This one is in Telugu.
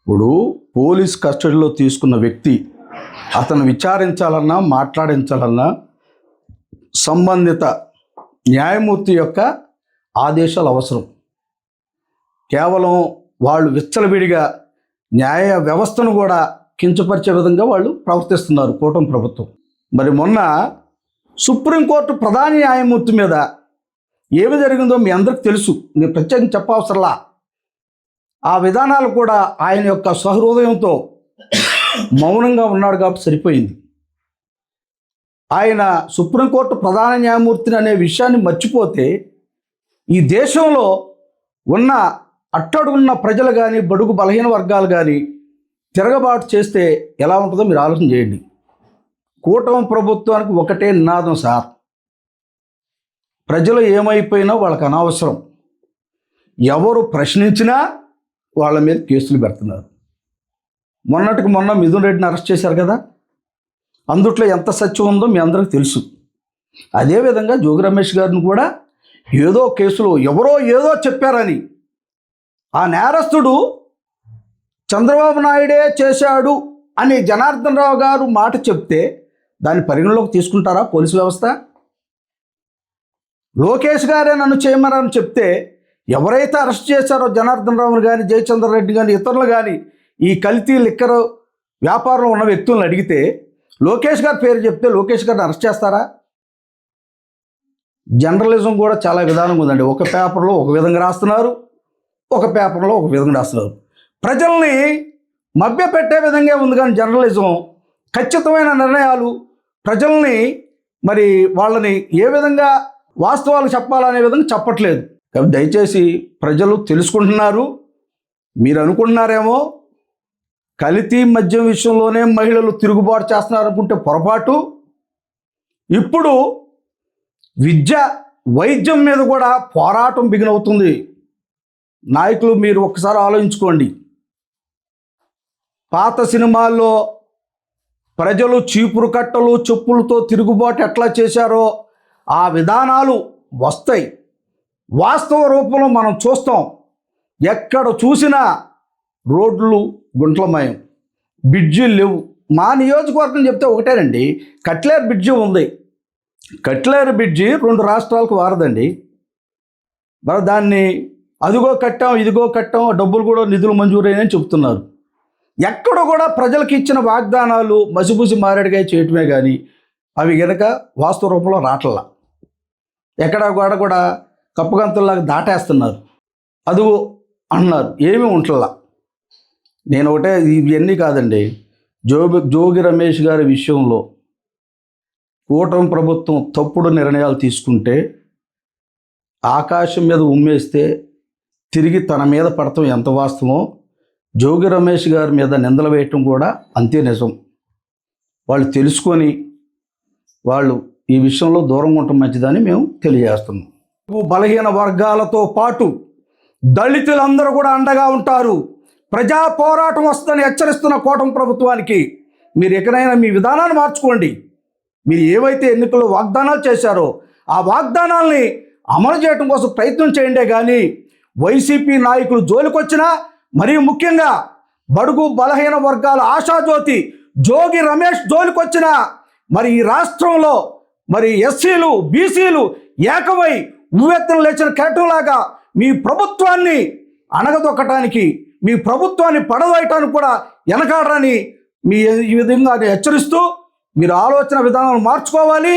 ఇప్పుడు పోలీస్ కస్టడీలో తీసుకున్న వ్యక్తి అతను విచారించాలన్నా మాట్లాడించాలన్నా సంబంధిత న్యాయమూర్తి యొక్క ఆదేశాలు అవసరం. కేవలం వాళ్ళు విచ్చలవిడిగా న్యాయ వ్యవస్థను కూడా కించపరిచే విధంగా వాళ్ళు ప్రవర్తిస్తున్నారు కూటమి ప్రభుత్వం. మరి మొన్న సుప్రీంకోర్టు ప్రధాన న్యాయమూర్తి మీద ఏమి జరిగిందో మీ అందరికి తెలుసు, నేను ప్రత్యేకంగా చెప్పవసరలా. ఆ విధానాలు కూడా ఆయన యొక్క సహృదయంతో మౌనంగా ఉన్నాడు కాబట్టి సరిపోయింది. ఆయన సుప్రీంకోర్టు ప్రధాన న్యాయమూర్తిని అనే విషయాన్ని మర్చిపోతే ఈ దేశంలో ఉన్న అట్టడుగున్న ప్రజలు కానీ బడుగు బలహీన వర్గాలు కానీ తిరగబాటు చేస్తే ఎలా ఉంటుందో మీరు ఆలోచన చేయండి. కూటమి ప్రభుత్వానికి ఒకటే నినాదం సార్, ప్రజలు ఏమైపోయినా వాళ్ళకి అనవసరం, ఎవరు ప్రశ్నించినా వాళ్ళ మీద కేసులు పెడుతున్నారు. మొన్నటికి మొన్న మిథున్ రెడ్డిని అరెస్ట్ చేశారు కదా, అందుట్లో ఎంత సత్యం ఉందో మీ అందరికీ తెలుసు. అదేవిధంగా జోగి రమేష్ గారిని కూడా ఏదో కేసులో ఎవరో ఏదో చెప్పారని ఆ నేరస్తుడు చంద్రబాబు నాయుడే చేశాడు అని జనార్దన్ రావు గారు మాట చెప్తే దాన్ని పరిగణలోకి తీసుకుంటారా పోలీసు వ్యవస్థ? లోకేష్ గారే నన్ను చేయమని చెప్తే ఎవరైతే అరెస్ట్ చేశారో జనార్దన్ రావుని కానీ జయచంద్ర రెడ్డి కానీ ఇతరులు కానీ ఈ కల్తీ లిక్కర్ వ్యాపారంలో ఉన్న వ్యక్తులను అడిగితే లోకేష్ గారి పేరు చెప్తే లోకేష్ గారిని అరెస్ట్ చేస్తారా? జర్నలిజం కూడా చాలా విధానం ఉందండి. ఒక పేపర్లో ఒక విధంగా రాస్తున్నారు, ఒక పేపర్లో ఒక విధంగా రాస్తున్నారు. ప్రజల్ని మభ్యపెట్టే విధంగా ఉంది కానీ జర్నలిజం ఖచ్చితమైన నిర్ణయాలు ప్రజల్ని మరి వాళ్ళని ఏ విధంగా వాస్తవాలు చెప్పాలనే విధంగా చెప్పట్లేదు. కాబట్టి దయచేసి ప్రజలు తెలుసుకుంటున్నారు. మీరు అనుకుంటున్నారేమో కల్తీ మద్యం విషయంలోనే మహిళలు తిరుగుబాటు చేస్తున్నారు అనుకుంటే పొరపాటు. ఇప్పుడు విద్య వైద్యం మీద కూడా పోరాటం బిగినవుతుంది. నాయకులు మీరు ఒక్కసారి ఆలోచించుకోండి. పాత సినిమాల్లో ప్రజలు చీపురు కట్టలు చెప్పులతో తిరుగుబాటు ఎట్లా చేశారో ఆ విధానాలు వస్తాయి. వాస్తవ రూపంలో మనం చూస్తాం. ఎక్కడ చూసినా రోడ్లు గుంట్లమయం, బ్రిడ్జిలు లేవు. మా నియోజకవర్గం చెప్తే ఒకటేనండి, కట్లేరు బ్రిడ్జి ఉంది. కట్లేరు బ్రిడ్జి 2 రాష్ట్రాలకు వారదండి. మరి దాన్ని అదిగో కట్టాం ఇదిగో కట్టాం, డబ్బులు కూడా నిధులు మంజూరైనని చెప్తున్నారు. ఎక్కడ కూడా ప్రజలకు ఇచ్చిన వాగ్దానాలు మసిబూసి మారేడుగా చేయటమే కానీ అవి గనక వాస్తవ రూపంలో రావట్లా. ఎక్కడ కూడా కప్పగంతుల్లాగా దాటేస్తున్నారు. అదిగో అన్నారు, ఏమీ ఉంటల్లా. నేను ఒకటే, ఇవన్నీ కాదండి, జోగి రమేష్ గారి విషయంలో కూటమి ప్రభుత్వం తప్పుడు నిర్ణయాలు తీసుకుంటే ఆకాశం మీద ఉమ్మేస్తే తిరిగి తన మీద పడటం ఎంత వాస్తవం, జోగి రమేష్ గారి మీద నిందలు వేయటం కూడా అంతే నిజం. వాళ్ళు తెలుసుకొని వాళ్ళు ఈ విషయంలో దూరంగా ఉండటం మంచిదని మేము తెలియజేస్తున్నాం. బలహీన వర్గాలతో పాటు దళితులందరూ కూడా అండగా ఉంటారు. ప్రజా పోరాటం వస్తుందని హెచ్చరిస్తున్న కూటమి ప్రభుత్వానికి మీరు ఎక్కడైనా మీ విధానాన్ని మార్చుకోండి. మీరు ఏవైతే ఎన్నికల్లో వాగ్దానాలు చేశారో ఆ వాగ్దానాల్ని అమలు చేయడం కోసం ప్రయత్నం చేయండి. కానీ వైసీపీ నాయకులు జోలికొచ్చినా, మరీ ముఖ్యంగా బడుగు బలహీన వర్గాల ఆశాజ్యోతి జోగి రమేష్ జోలికొచ్చినా, మరి ఈ రాష్ట్రంలో మరి ఎస్సీలు బీసీలు ఏకమై ఉవ్వెత్తున లేచిన కెరటంలాగా మీ ప్రభుత్వాన్ని అణగదొక్కటానికి, మీ ప్రభుత్వాన్ని పడవేయటానికి కూడా వెనకాడరని మీ ఈ విధంగా హెచ్చరిస్తూ మీరు ఆలోచన విధానాలు మార్చుకోవాలి.